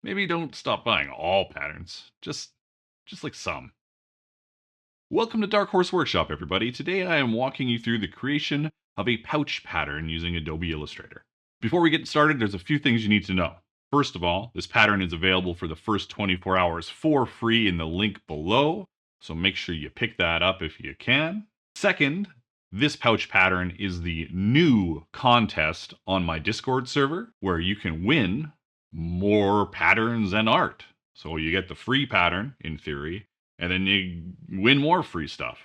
maybe don't stop buying all patterns, just like some. Welcome to Dark Horse Workshop, everybody. Today I am walking you through the creation of a pouch pattern using Adobe Illustrator. Before we get started, there's a few things you need to know. First of all, this pattern is available for the first 24 hours for free in the link below, so make sure you pick that up if you can. Second, this pouch pattern is the new contest on my Discord server where you can win more patterns and art. So you get the free pattern, in theory, and then you win more free stuff.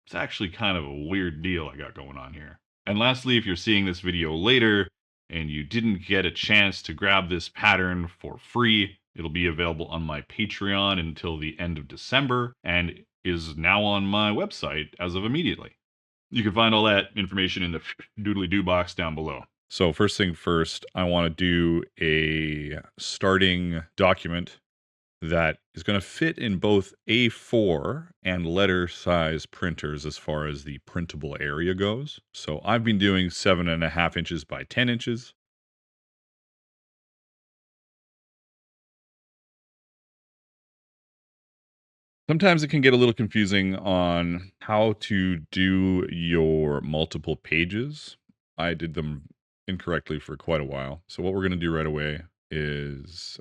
It's actually kind of a weird deal I got going on here. And lastly, if you're seeing this video later and you didn't get a chance to grab this pattern for free, it'll be available on my Patreon until the end of December and is now on my website as of immediately. You can find all that information in the doodly-doo box down below. So first thing first, I want to do a starting document that is going to fit in both A4 and letter size printers as far as the printable area goes. So I've been doing 7.5 inches by 10 inches. Sometimes it can get a little confusing on how to do your multiple pages. I did them incorrectly for quite a while. So what we're going to do right away is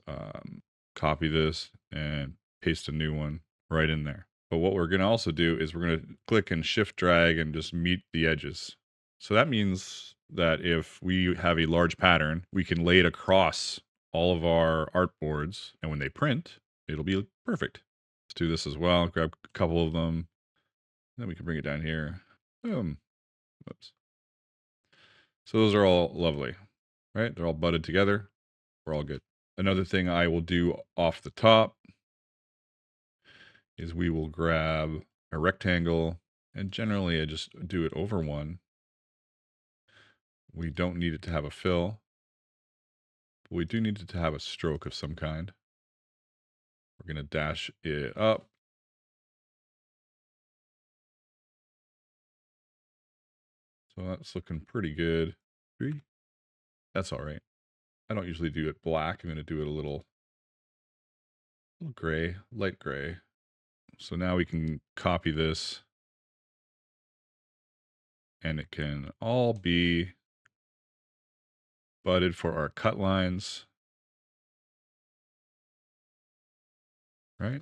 copy this and paste a new one right in there. But what we're going to also do is we're going to click and shift drag and just meet the edges. So that means that if we have a large pattern, we can lay it across all of our artboards, and when they print, it'll be perfect. Let's do this as well. Grab a couple of them. Then we can bring it down here. Boom. Whoops. So those are all lovely, right? They're all butted together. We're all good. Another thing I will do off the top is we will grab a rectangle, and generally I just do it over one. We don't need it to have a fill, but we do need it to have a stroke of some kind. We're going to dash it up. So that's looking pretty good. That's all right. I don't usually do it black. I'm going to do it a little gray, light gray. So now we can copy this, and it can all be butted for our cut lines, right?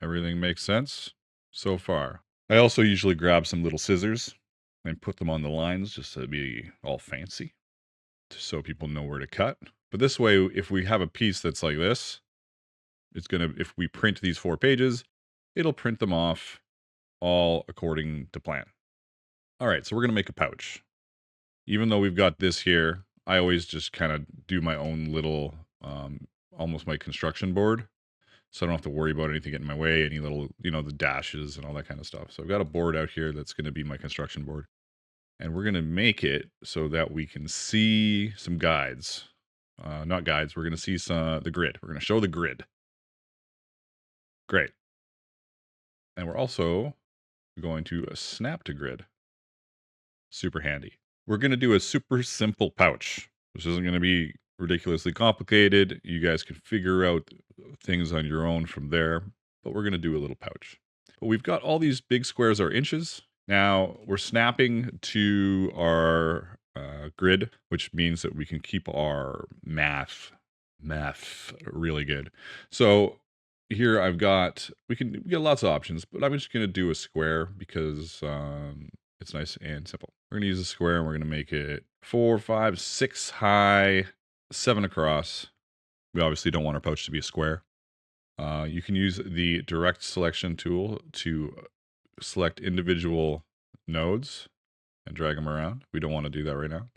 Everything makes sense so far. I also usually grab some little scissors and put them on the lines just to be all fancy, so people know where to cut. But this way, if we have a piece that's like this, it's gonna, if we print these 4 pages, it'll print them off all according to plan. All right, so we're gonna make a pouch. Even though we've got this here, I always just kind of do my own little, almost my construction board. So I don't have to worry about anything getting in my way, any little, the dashes and all that kind of stuff. So I've got a board out here that's going to be my construction board. And we're going to make it so that we can see some guides. Not guides, we're going to see the grid. We're going to show the grid. Great. And we're also going to snap to grid. Super handy. We're going to do a super simple pouch. This isn't going to be ridiculously complicated. You guys can figure out things on your own from there, but we're going to do a little pouch. But we've got all these big squares are inches. Now we're snapping to our grid, which means that we can keep our math really good. So here I've got, we get lots of options, but I'm just going to do a square because it's nice and simple. We're going to use a square and we're going to make it 4, 5, 6 high, 7 across. We obviously don't want our pouch to be a square. You can use the direct selection tool to select individual nodes and drag them around. We don't want to do that right now,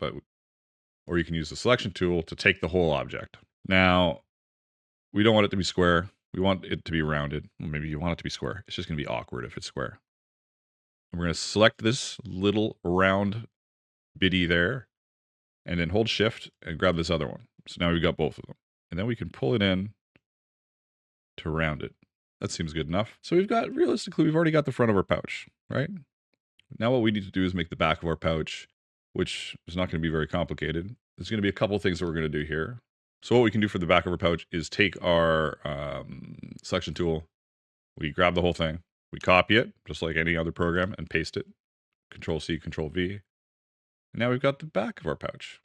or you can use the selection tool to take the whole object. Now, we don't want it to be square. We want it to be rounded. Well, maybe you want it to be square. It's just going to be awkward if it's square. And we're going to select this little round bitty there, and then hold shift and grab this other one. So now we've got both of them. And then we can pull it in to round it. That seems good enough. So we've already got the front of our pouch, right? Now what we need to do is make the back of our pouch, which is not going to be very complicated. There's going to be a couple things that we're going to do here. So what we can do for the back of our pouch is take our selection tool, we grab the whole thing, we copy it, just like any other program, and paste it. Control C, Control V. And now we've got the back of our pouch.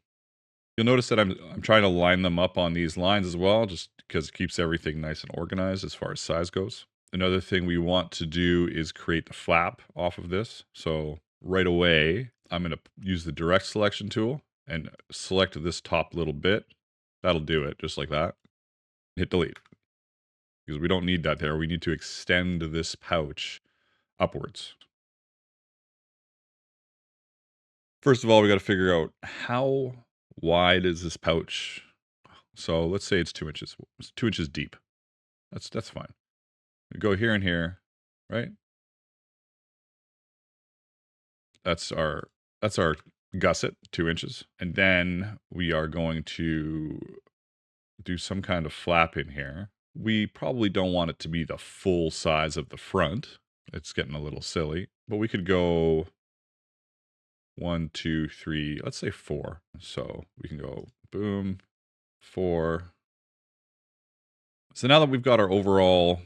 You'll notice that I'm trying to line them up on these lines as well, just because it keeps everything nice and organized as far as size goes. Another thing we want to do is create the flap off of this. So right away, I'm going to use the direct selection tool and select this top little bit. That'll do it, just like that. Hit delete, because we don't need that there. We need to extend this pouch upwards. First of all, we got to figure out how wide is this pouch. So let's say it's 2 inches. It's 2 inches deep. That's fine. We go here and here, right? That's our gusset, 2 inches. And then we are going to do some kind of flap in here. We probably don't want it to be the full size of the front. It's getting a little silly, but we could go 1, 2, 3, let's say 4. So we can go boom, 4. So now that we've got our overall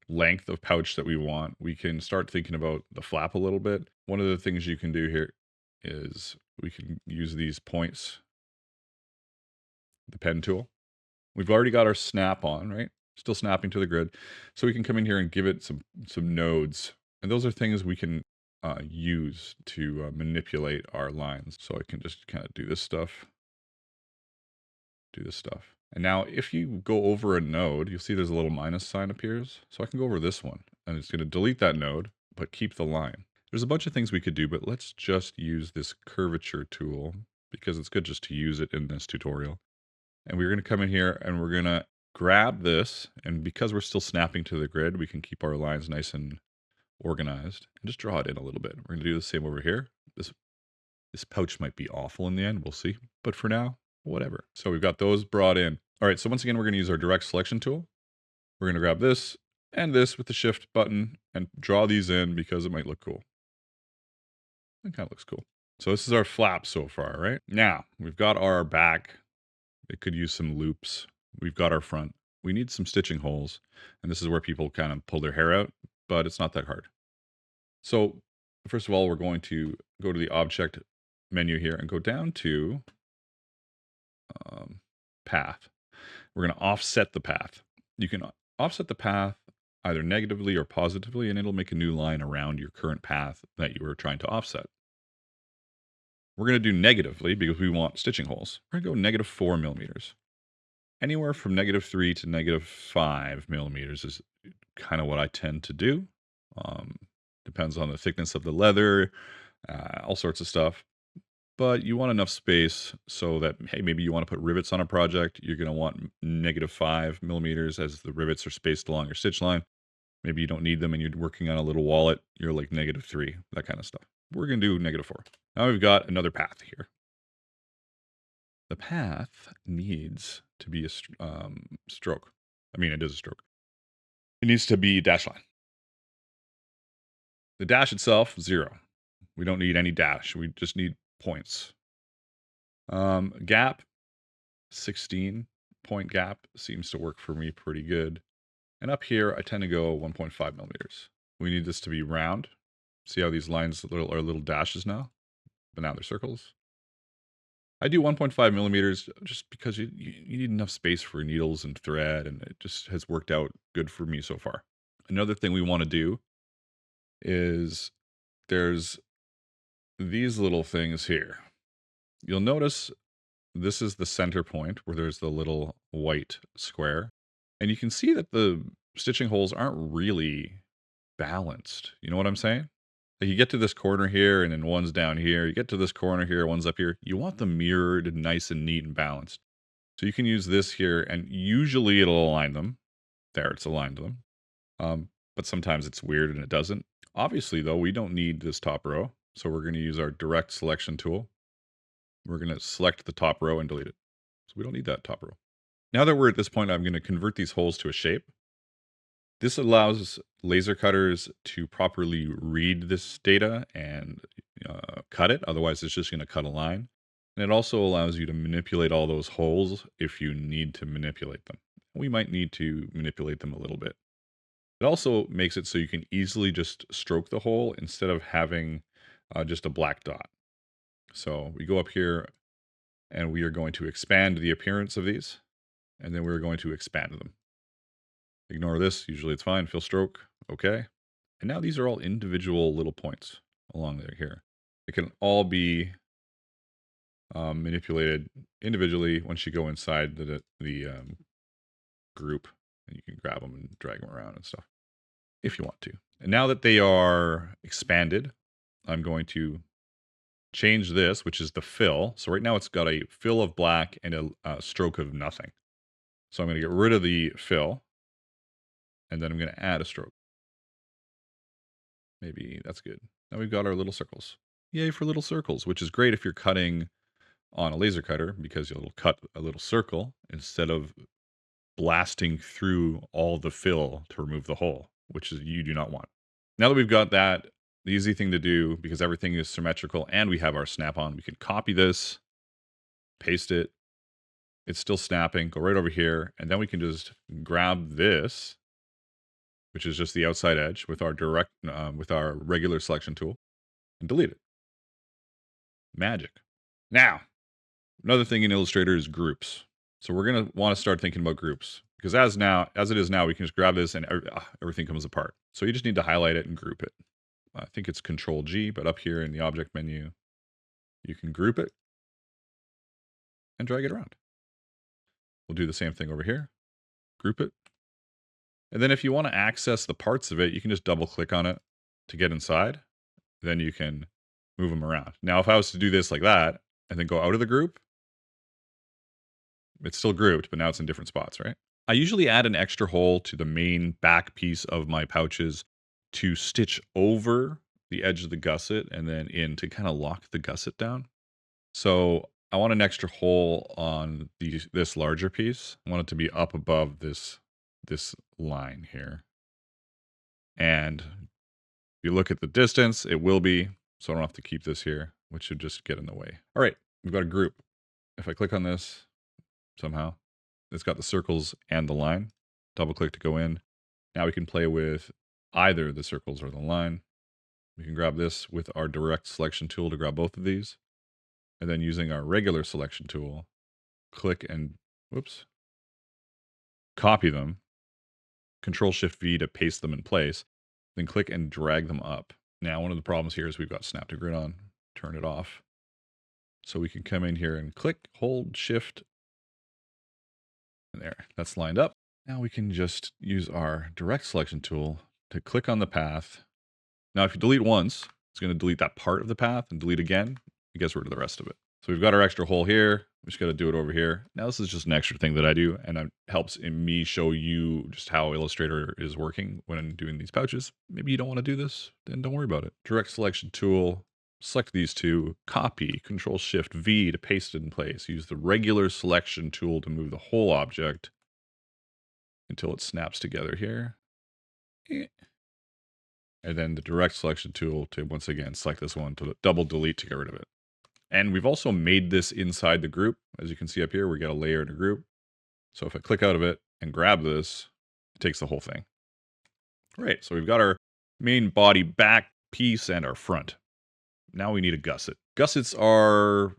length of pouch that we want, we can start thinking about the flap a little bit. One of the things you can do here is we can use these points, the pen tool. We've already got our snap on, right? Still snapping to the grid. So we can come in here and give it some nodes. And those are things we can use to manipulate our lines. So I can just kind of do this stuff. And now if you go over a node, you'll see there's a little minus sign appears. So I can go over this one and it's going to delete that node, but keep the line. There's a bunch of things we could do, but let's just use this curvature tool because it's good just to use it in this tutorial. And we're going to come in here and we're going to grab this. And because we're still snapping to the grid, we can keep our lines nice and organized and just draw it in a little bit. We're going to do the same over here. This pouch might be awful in the end. We'll see. But for now, whatever. So we've got those brought in. All right. So once again, we're going to use our direct selection tool. We're going to grab this and this with the shift button and draw these in because it might look cool. It kind of looks cool. So this is our flap so far, right? Now we've got our back. It could use some loops. We've got our front. We need some stitching holes. And this is where people kind of pull their hair out, but it's not that hard. So first of all, we're going to go to the object menu here and go down to path. We're going to offset the path. You can offset the path either negatively or positively, and it'll make a new line around your current path that you were trying to offset. We're going to do negatively because we want stitching holes. We're going to go -4 millimeters. Anywhere from -3 to -5 millimeters is kind of what I tend to do. Depends on the thickness of the leather, all sorts of stuff. But you want enough space so that, hey, maybe you want to put rivets on a project. You're going to want -5 millimeters as the rivets are spaced along your stitch line. Maybe you don't need them and you're working on a little wallet. You're like -3, that kind of stuff. We're going to do -4. Now we've got another path here. The path needs to be a stroke. I mean, it is a stroke. It needs to be dash line. The dash itself, 0. We don't need any dash. We just need points. Gap, 16 point gap seems to work for me pretty good. And up here, I tend to go 1.5 millimeters. We need this to be round. See how these lines are little dashes now? But now they're circles. I do 1.5 millimeters just because you need enough space for needles and thread, and it just has worked out good for me so far. Another thing we want to do is there's these little things here. You'll notice this is the center point where there's the little white square. And you can see that the stitching holes aren't really balanced. You know what I'm saying? Like you get to this corner here and then one's down here. You get to this corner here, one's up here. You want them mirrored and nice and neat and balanced. So you can use this here and usually it'll align them. There, it's aligned them. But sometimes it's weird and it doesn't. Obviously, though, we don't need this top row. So we're going to use our direct selection tool. We're going to select the top row and delete it. So we don't need that top row. Now that we're at this point, I'm going to convert these holes to a shape. This allows laser cutters to properly read this data and cut it. Otherwise, it's just going to cut a line. And it also allows you to manipulate all those holes if you need to manipulate them. We might need to manipulate them a little bit. It also makes it so you can easily just stroke the hole instead of having just a black dot. So we go up here and we are going to expand the appearance of these, and then we're going to expand them. Ignore this, usually it's fine, fill stroke, okay. And now these are all individual little points along there here. It can all be manipulated individually once you go inside the group, and you can grab them and drag them around and stuff if you want to. And now that they are expanded, I'm going to change this, which is the fill. So right now it's got a fill of black and a stroke of nothing. So I'm going to get rid of the fill, and then I'm going to add a stroke. Maybe that's good. Now we've got our little circles. Yay for little circles, which is great if you're cutting on a laser cutter because you'll cut a little circle instead of blasting through all the fill to remove the hole, which is you do not want. Now that we've got that, the easy thing to do, because everything is symmetrical and we have our snap on, we can copy this, paste it. It's still snapping. Go right over here, and then we can just grab this, which is just the outside edge, with our with our regular selection tool, and delete it. Magic. Now, another thing in Illustrator is groups. So we're gonna want to start thinking about groups because as it is now, we can just grab this and everything comes apart. So you just need to highlight it and group it. I think it's Control G, but up here in the object menu, you can group it and drag it around. We'll do the same thing over here. Group it. And then if you want to access the parts of it, you can just double click on it to get inside. Then you can move them around. Now, if I was to do this like that and then go out of the group, it's still grouped, but now it's in different spots, right? I usually add an extra hole to the main back piece of my pouches to stitch over the edge of the gusset and then in to kind of lock the gusset down. So I want an extra hole on this larger piece. I want it to be up above this line here. And if you look at the distance, it will be, so I don't have to keep this here, which should just get in the way. All right, we've got a group. If I click on this somehow, it's got the circles and the line. Double click to go in. Now we can play with either the circles or the line. We can grab this with our direct selection tool to grab both of these. And then using our regular selection tool, click and, whoops, copy them. Control Shift V to paste them in place. Then click and drag them up. Now, one of the problems here is we've got Snap to Grid on. Turn it off. So we can come in here and click, hold, Shift. And there, that's lined up. Now we can just use our direct selection tool to click on the path. Now, if you delete once, it's going to delete that part of the path, and delete again, it gets rid of the rest of it. So we've got our extra hole here. We just got to do it over here. Now, this is just an extra thing that I do, and it helps in me show you just how Illustrator is working when I'm doing these pouches. Maybe you don't want to do this, then don't worry about it. Direct selection tool, select these two, copy, Control Shift V to paste it in place. Use the regular selection tool to move the whole object until it snaps together here. And then the direct selection tool to, once again, select this one to double delete to get rid of it. And we've also made this inside the group. As you can see up here, we got a layer in a group. So if I click out of it and grab this, it takes the whole thing. Right, so we've got our main body back piece and our front. Now we need a gusset. Gussets are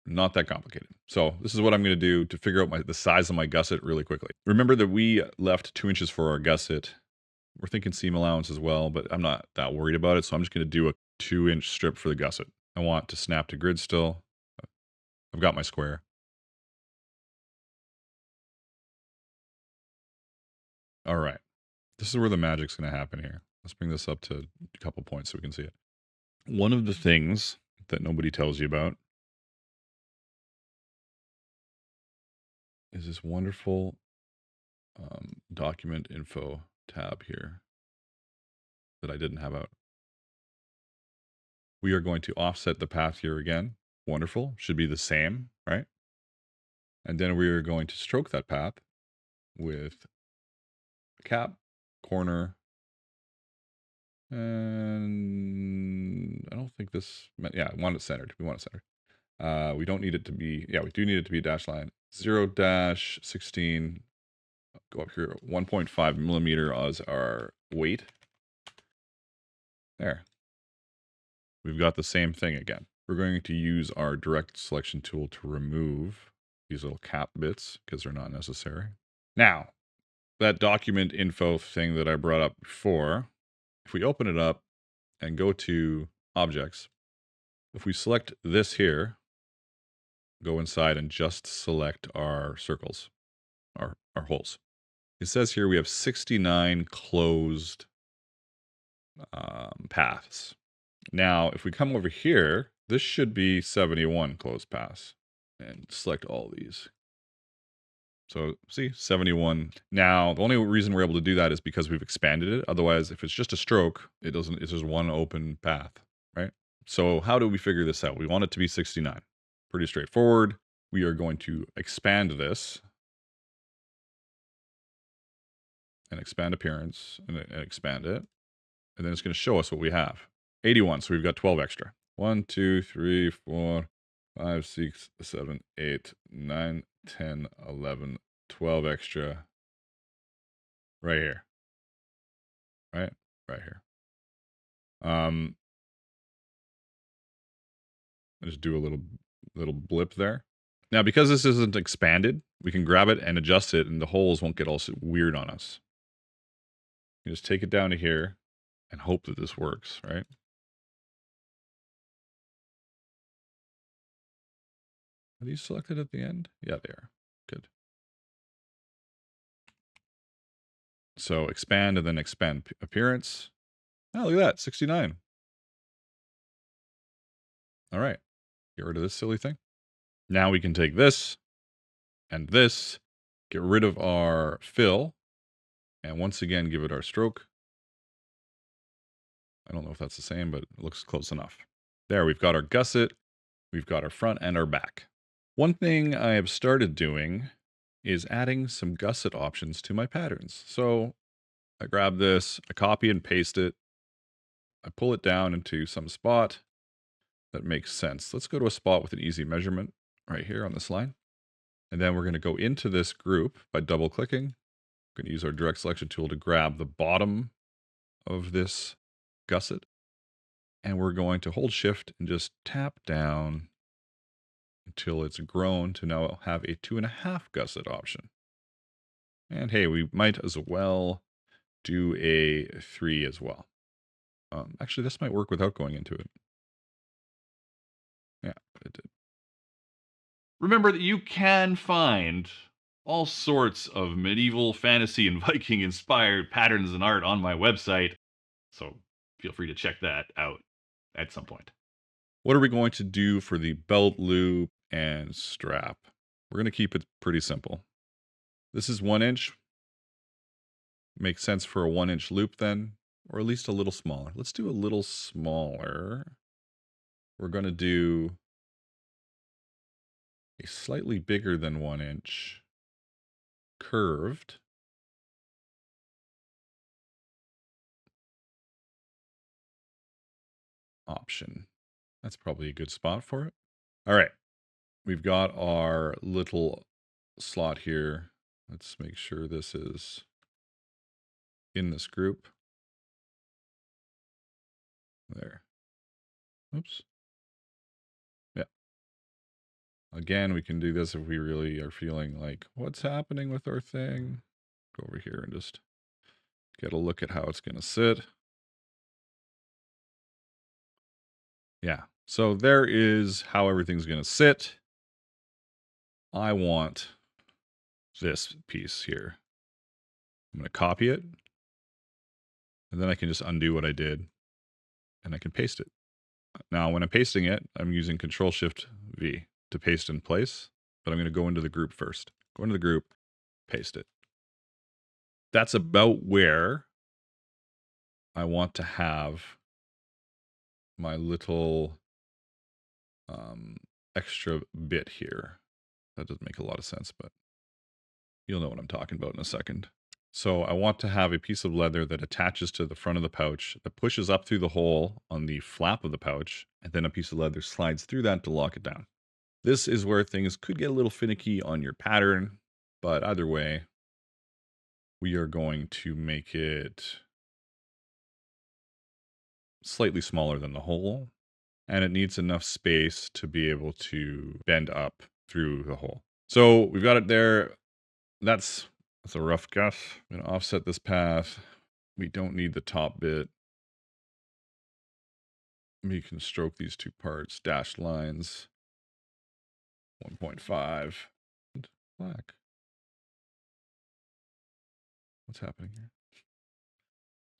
not that complicated. So this is what I'm going to do to figure out the size of my gusset really quickly. Remember that we left 2 inches for our gusset. We're thinking seam allowance as well, but I'm not that worried about it. So I'm just going to do a 2-inch strip for the gusset. I want to snap to grid still. I've got my square. All right. This is where the magic's going to happen here. Let's bring this up to a couple points so we can see it. One of the things that nobody tells you about is this wonderful document info tab here that I didn't have out. We are going to offset the path here again. Wonderful. Should be the same, right? And then we are going to stroke that path with a cap, corner, and I don't think this, yeah, I want it centered. We want it centered. We don't need it to be, yeah, we do need it to be a dash line. 0-16, go up here, 1.5 millimeter as our weight. There. We've got the same thing again. We're going to use our direct selection tool to remove these little cap bits because they're not necessary. Now, that document info thing that I brought up before, if we open it up and go to objects, if we select this here, go inside and just select our circles, our holes. It says here we have 69 closed paths. Now, if we come over here, this should be 71 closed paths. And select all these. So, see, 71. Now, the only reason we're able to do that is because we've expanded it. Otherwise, if it's just a stroke, it doesn't, it's just one open path, right? So how do we figure this out? We want it to be 69. Pretty straightforward. We are going to expand this. And expand appearance, and expand it. And then it's going to show us what we have. 81, so we've got 12 extra. 1, 2, 3, 4, 5, 6, 7, 8, 9, 10, 11, 12 extra. Right here. Right? Right here. I just do a little blip there. Now, because this isn't expanded, we can grab it and adjust it, and the holes won't get all weird on us. You just take it down to here and hope that this works, right? Are these selected at the end? Yeah, they are. Good. So expand and then expand appearance. Oh, look at that, 69. All right, get rid of this silly thing. Now we can take this and this, get rid of our fill, and once again, give it our stroke. I don't know if that's the same, but it looks close enough. There, we've got our gusset, we've got our front and our back. One thing I have started doing is adding some gusset options to my patterns. So I grab this, I copy and paste it, I pull it down into some spot that makes sense. Let's go to a spot with an easy measurement right here on this line. And then we're going to go into this group by double clicking. We're going to use our direct selection tool to grab the bottom of this gusset. And we're going to hold shift and just tap down until it's grown to now have a 2.5 gusset option. And hey, we might as well do a 3 as well. Actually, this might work without going into it. Yeah, it did. Remember that you can find all sorts of medieval fantasy and Viking inspired patterns and art on my website. So feel free to check that out at some point. What are we going to do for the belt loop and strap? We're going to keep it pretty simple. This is 1 inch. Makes sense for a 1 inch loop then, or at least a little smaller. Let's do a little smaller. We're going to do a slightly bigger than 1 inch curved. Option. That's probably a good spot for it. All right. We've got our little slot here. Let's make sure this is in this group. There. Oops. Yeah. Again, we can do this if we really are feeling like, what's happening with our thing? Go over here and just get a look at how it's going to sit. Yeah. So there is how everything's going to sit. I want this piece here. I'm going to copy it. And then I can just undo what I did. And I can paste it. Now, when I'm pasting it, I'm using Control-Shift-V to paste in place. But I'm going to go into the group first. Go into the group, paste it. That's about where I want to have my little extra bit here. That doesn't make a lot of sense, but you'll know what I'm talking about in a second. So I want to have a piece of leather that attaches to the front of the pouch, that pushes up through the hole on the flap of the pouch, and then a piece of leather slides through that to lock it down. This is where things could get a little finicky on your pattern, but either way, we are going to make it slightly smaller than the hole, and it needs enough space to be able to bend up through the hole. So we've got it there. That's a rough guess. I'm going to offset this path. We don't need the top bit. We can stroke these two parts, dashed lines, 1.5, black. What's happening here?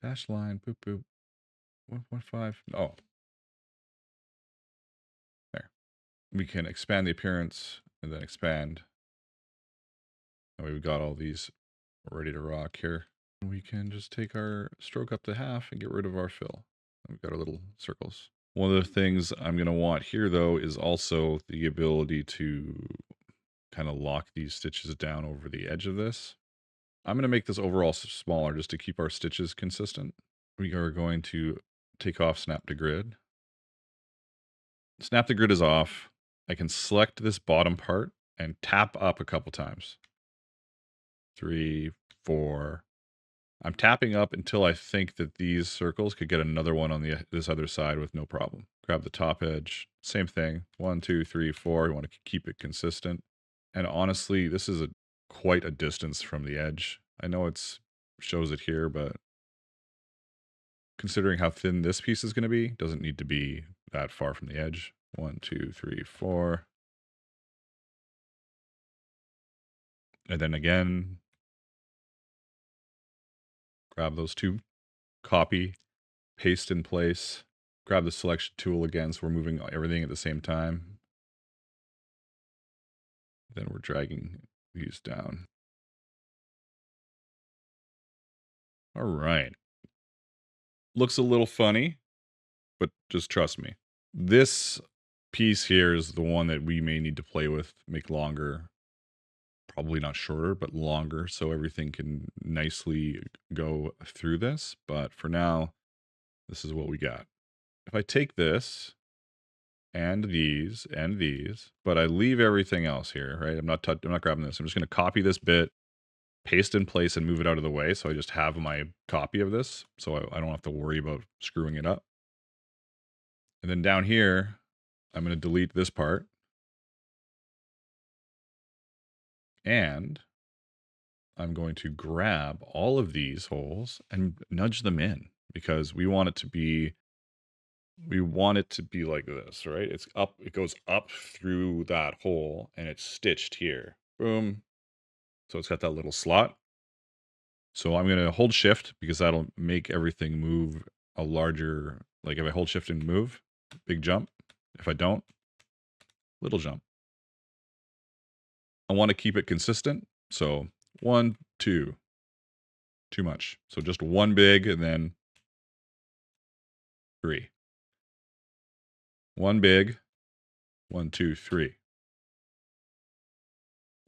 Dash line, boop, boop, 1.5. Oh, there. We can expand the appearance and then expand. And we've got all these ready to rock here. We can just take our stroke up to half and get rid of our fill. We've got our little circles. One of the things I'm going to want here, though, is also the ability to kind of lock these stitches down over the edge of this. I'm going to make this overall smaller just to keep our stitches consistent. We are going to take off Snap to Grid. Snap to Grid is off. I can select this bottom part and tap up a couple times. 3, 4. I'm tapping up until I think that these circles could get another one on this other side with no problem. Grab the top edge. Same thing. 1, 2, 3, 4. You want to keep it consistent. And honestly, this is quite a distance from the edge. I know it shows it here, but considering how thin this piece is going to be, doesn't need to be that far from the edge. 1, 2, 3, 4. And then again, grab those two, copy, paste in place, grab the selection tool again so we're moving everything at the same time. Then we're dragging these down. All right. Looks a little funny, but just trust me. This piece here is the one that we may need to play with, make longer. Probably not shorter, but longer, so everything can nicely go through this. But for now, this is what we got. If I take this and these, but I leave everything else here, right? I'm not grabbing this. I'm just going to copy this bit, paste in place, and move it out of the way. So I just have my copy of this, so I don't have to worry about screwing it up. And then down here, I'm going to delete this part. And I'm going to grab all of these holes and nudge them in because we want it to be like this, right? It's up, it goes up through that hole and it's stitched here. Boom. So it's got that little slot. So I'm going to hold shift because that'll make everything move a larger, like if I hold shift and move, big jump. If I don't, little jump. I want to keep it consistent. So 1, 2, too much. So just one big and then 3. One big, 1, 2, 3.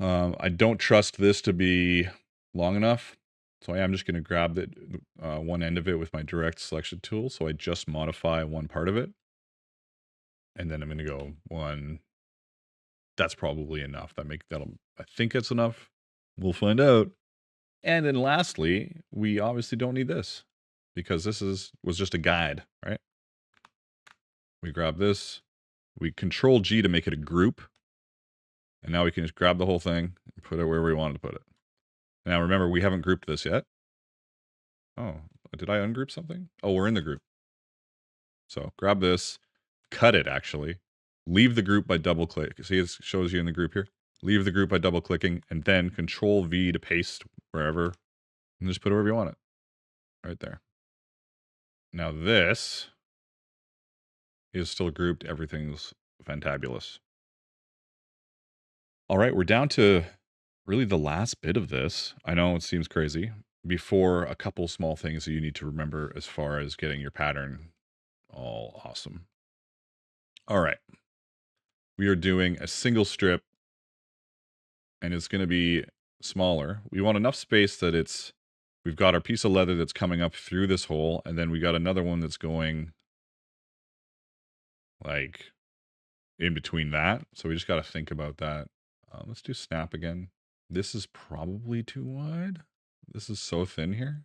I don't trust this to be long enough, so I am just going to grab one end of it with my direct selection tool. So I just modify one part of it, and then I'm going to go 1. That's probably enough. I think it's enough. We'll find out. And then lastly, we obviously don't need this because this was just a guide, right? We grab this, we Control G to make it a group. And now we can just grab the whole thing and put it where we wanted to put it. Now remember, we haven't grouped this yet. Oh, did I ungroup something? Oh, we're in the group. So grab this, cut it actually, leave the group by double click. See, it shows you in the group here. Leave the group by double clicking and then Control V to paste wherever and just put it wherever you want it. Right there. Now this is still grouped. Everything's fantabulous. All right, we're down to really the last bit of this. I know it seems crazy. Before a couple small things that you need to remember as far as getting your pattern all awesome. All right. We are doing a single strip and it's going to be smaller. We want enough space that we've got our piece of leather that's coming up through this hole, and then we got another one that's going like in between that. So we just got to think about that. Let's do snap again. This is probably too wide. This is so thin here.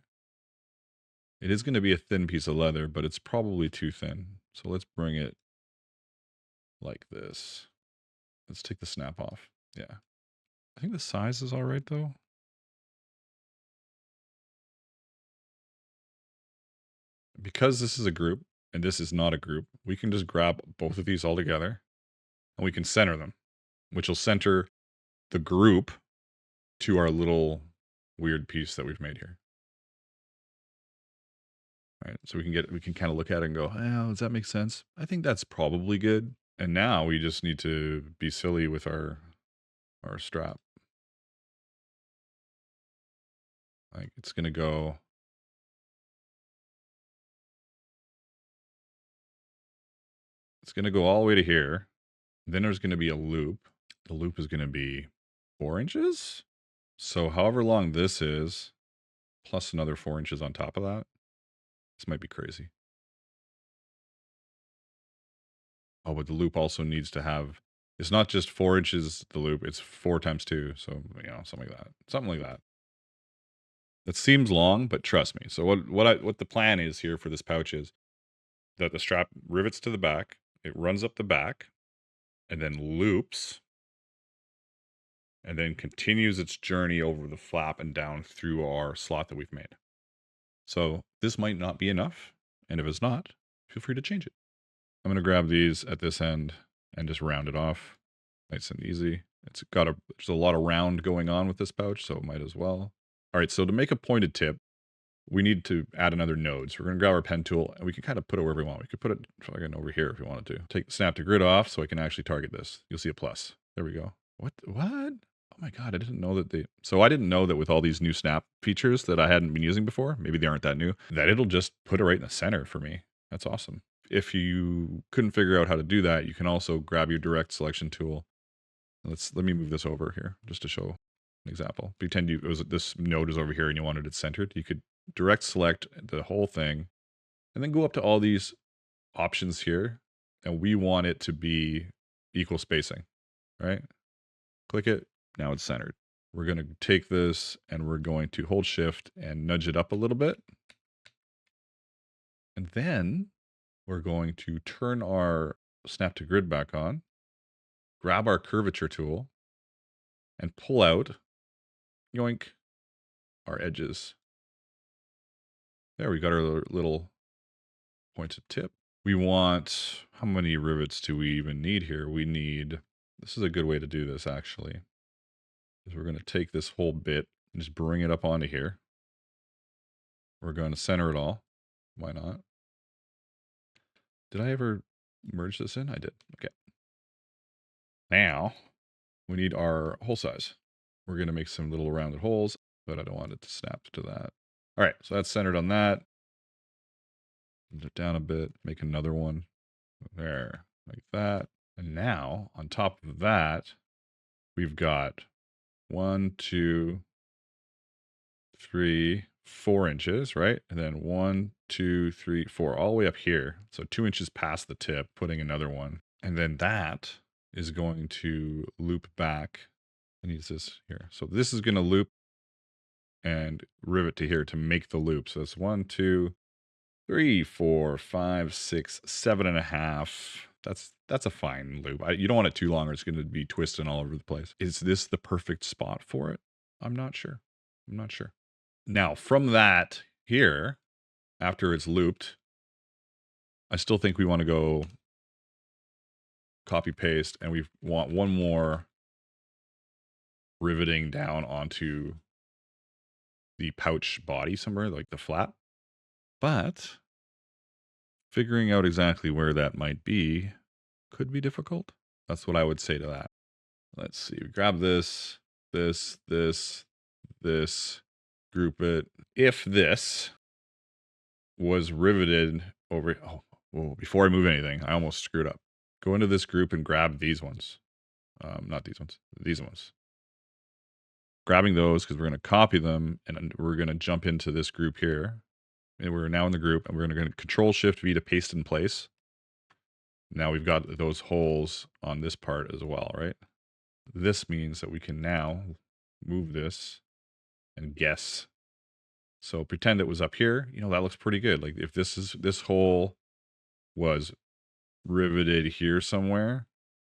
It is going to be a thin piece of leather, but it's probably too thin. So let's bring it like this. Let's take the snap off. Yeah. I think the size is all right though. Because this is a group and this is not a group, we can just grab both of these all together and we can center them, which will center the group to our little weird piece that we've made here. All right, so we can kind of look at it and go, oh, does that make sense? I think that's probably good. And now we just need to be silly with our strap. Like it's gonna go. It's gonna go all the way to here. Then there's gonna be a loop. The loop is gonna be 4 inches. So however long this is, plus another 4 inches on top of that. This might be crazy. Oh, but the loop also needs to have, it's not just 4 inches, the loop, it's 4 times 2. So, something like that. Something like that. That seems long, but trust me. So what the plan is here for this pouch is that the strap rivets to the back, it runs up the back, and then loops, and then continues its journey over the flap and down through our slot that we've made. So this might not be enough, and if it's not, feel free to change it. I'm going to grab these at this end and just round it off. Nice and easy. There's a lot of round going on with this pouch, so it might as well. All right, so to make a pointed tip, we need to add another node. So we're going to grab our pen tool, and we can kind of put it wherever we want. We could put it fucking over here if we wanted to. Take the snap to grid off so I can actually target this. You'll see a plus. There we go. What? Oh my God, I didn't know that so I didn't know that with all these new snap features that I hadn't been using before, maybe they aren't that new, that it'll just put it right in the center for me. That's awesome. If you couldn't figure out how to do that, you can also grab your direct selection tool. Let me move this over here just to show an example. Pretend this node is over here and you wanted it centered. You could direct select the whole thing and then go up to all these options here, and we want it to be equal spacing, right? Click it. Now it's centered. We're going to take this and we're going to hold shift and nudge it up a little bit. And then we're going to turn our snap to grid back on, grab our curvature tool, and pull out, yoink, our edges. There, we got our little pointed tip. We want, how many rivets do we even need here? This is a good way to do this actually, is we're going to take this whole bit and just bring it up onto here. We're going to center it all. Why not? Did I ever merge this in? I did. Okay. Now we need our hole size. We're going to make some little rounded holes, but I don't want it to snap to that. All right, so that's centered on that. Move it down a bit, make another one there, like that. And now on top of that, we've got 1, 2, 3, 4 inches, right? And then 1, 2, 3, 4, all the way up here. So 2 inches past the tip, putting another one. And then that is going to loop back. I need this here. So this is going to loop and rivet to here to make the loop. So it's 1, 2, 3, 4, 5, 6, 7.5. That's a fine loop. You don't want it too long or it's going to be twisting all over the place. Is this the perfect spot for it? I'm not sure. Now, from that here, after it's looped, I still think we want to go copy paste, and we want one more riveting down onto the pouch body somewhere, like the flap. But figuring out exactly where that might be could be difficult. That's what I would say to that. Let's see. We grab this, group it. If this was riveted over, before I move anything, I almost screwed up. Go into this group and grab these ones. Not these ones. Grabbing those because we're going to copy them and we're going to jump into this group here. And we're now in the group and we're going to Control Shift V to paste in place. Now we've got those holes on this part as well, right? This means that we can now move this and guess. So pretend it was up here. You know, that looks pretty good. Like if this hole was riveted here somewhere,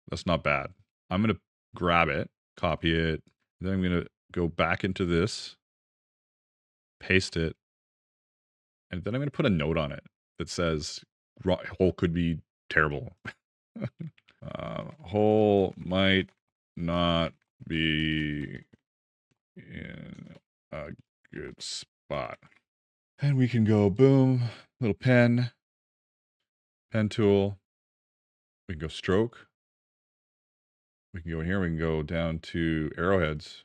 that's not bad. I'm going to grab it, copy it. Then I'm going to go back into this, paste it, and then I'm going to put a note on it that says hole could be terrible. Hole might not be in a good spot. And we can go boom, little pen tool. We can go stroke. We can go in here. We can go down to arrowheads.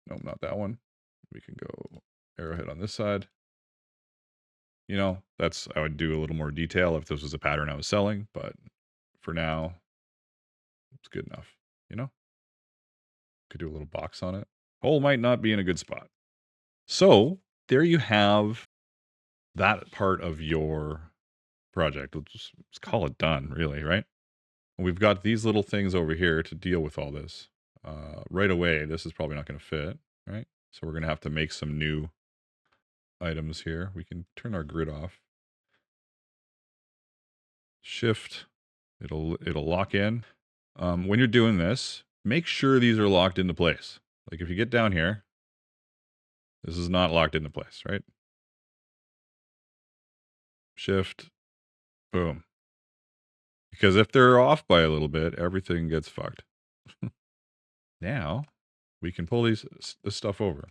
No, not that one. We can go arrowhead on this side. You know, I would do a little more detail if this was a pattern I was selling, but for now, it's good enough. You know, could do a little box on it. Hole might not be in a good spot. So there you have that part of your project. Let's call it done, really, right? We've got these little things over here to deal with all this. Right away, this is probably not going to fit, right? So we're going to have to make some new items here. We can turn our grid off. Shift, it'll lock in. When you're doing this, make sure these are locked into place. Like if you get down here, this is not locked into place, right? Shift, boom. Because if they're off by a little bit, everything gets fucked. Now, we can pull this stuff over.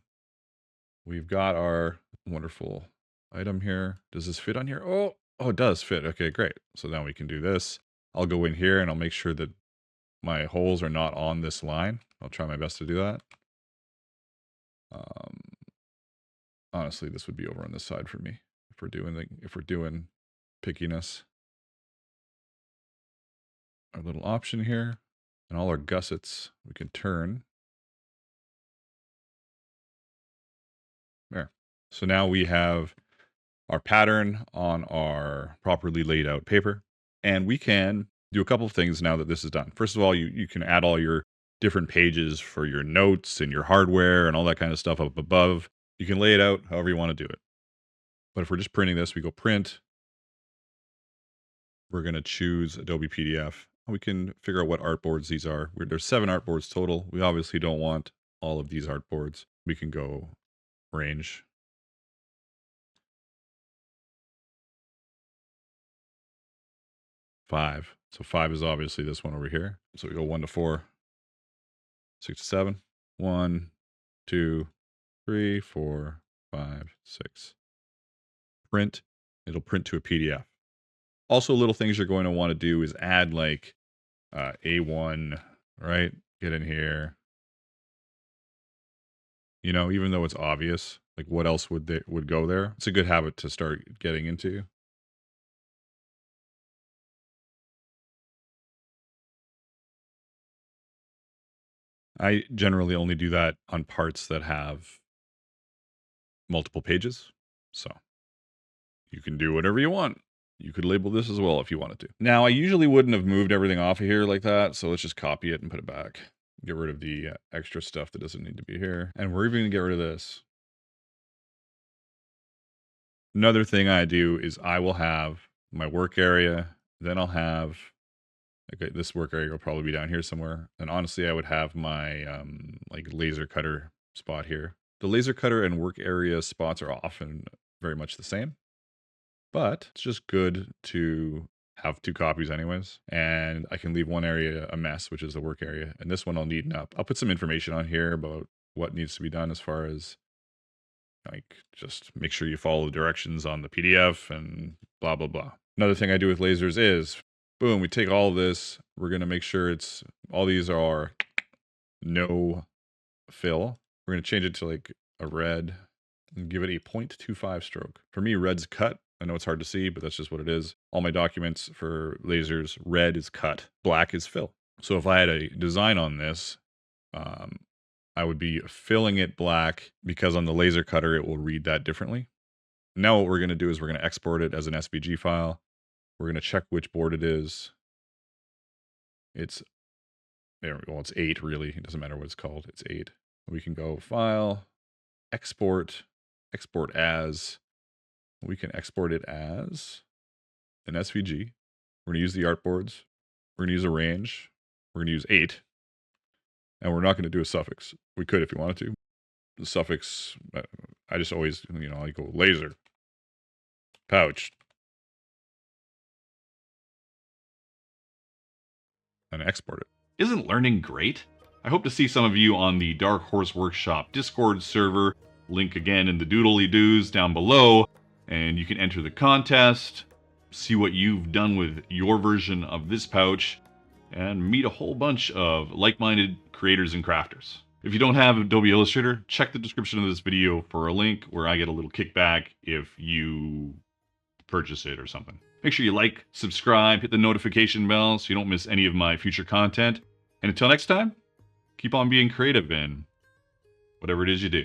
We've got our wonderful item here. Does this fit on here? Oh, it does fit. Okay, great. So now we can do this. I'll go in here and I'll make sure that my holes are not on this line. I'll try my best to do that. Honestly, this would be over on this side for me if we're doing pickiness. Our little option here, and all our gussets we can turn. There. So now we have our pattern on our properly laid out paper, and we can do a couple of things now that this is done. First of all, you can add all your different pages for your notes and your hardware and all that kind of stuff up above. You can lay it out however you want to do it. But if we're just printing this, we go print. We're going to choose Adobe PDF. We can figure out what artboards these are. There's 7 artboards total. We obviously don't want all of these artboards. We can go range. Five. So 5 is obviously this one over here. So we go 1 to 4, 6 to 7. 1, 2, 3, 4, 5, 6. Print. It'll print to a PDF. Also, little things you're going to want to do is add like A1, right? Get in here. You know, even though it's obvious, like what else would go there? It's a good habit to start getting into. I generally only do that on parts that have multiple pages. So you can do whatever you want. You could label this as well if you wanted to. Now, I usually wouldn't have moved everything off of here like that. So let's just copy it and put it back. Get rid of the extra stuff that doesn't need to be here. And we're even going to get rid of this. Another thing I do is I will have my work area. Then I'll have, okay, this work area will probably be down here somewhere. And honestly, I would have my like laser cutter spot here. The laser cutter and work area spots are often very much the same, but it's just good to have 2 copies anyways. And I can leave one area a mess, which is the work area. And this one I'll neaten up. I'll put some information on here about what needs to be done as far as like just make sure you follow the directions on the PDF and blah, blah, blah. Another thing I do with lasers is boom, we take all of this. We're going to make sure all these are no fill. We're going to change it to like a red and give it a 0.25 stroke. For me, red's cut. I know it's hard to see, but that's just what it is. All my documents for lasers, red is cut, black is fill. So if I had a design on this, I would be filling it black because on the laser cutter, it will read that differently. Now what we're going to do is we're going to export it as an SVG file. We're going to check which board it is. It's there. Well, it's 8 really. It doesn't matter what it's called. It's 8. We can go File, Export, Export as. We can export it as an SVG. We're going to use the artboards. We're going to use a range. We're going to use 8. And we're not going to do a suffix. We could if you wanted to. The suffix, I just always, I go laser, pouch, and export it. Isn't learning great? I hope to see some of you on the Dark Horse Workshop Discord server. Link again in the doodly-doos down below. And you can enter the contest, see what you've done with your version of this pouch, and meet a whole bunch of like-minded creators and crafters. If you don't have Adobe Illustrator, check the description of this video for a link where I get a little kickback if you purchase it or something. Make sure you like, subscribe, hit the notification bell so you don't miss any of my future content. And until next time, keep on being creative in whatever it is you do.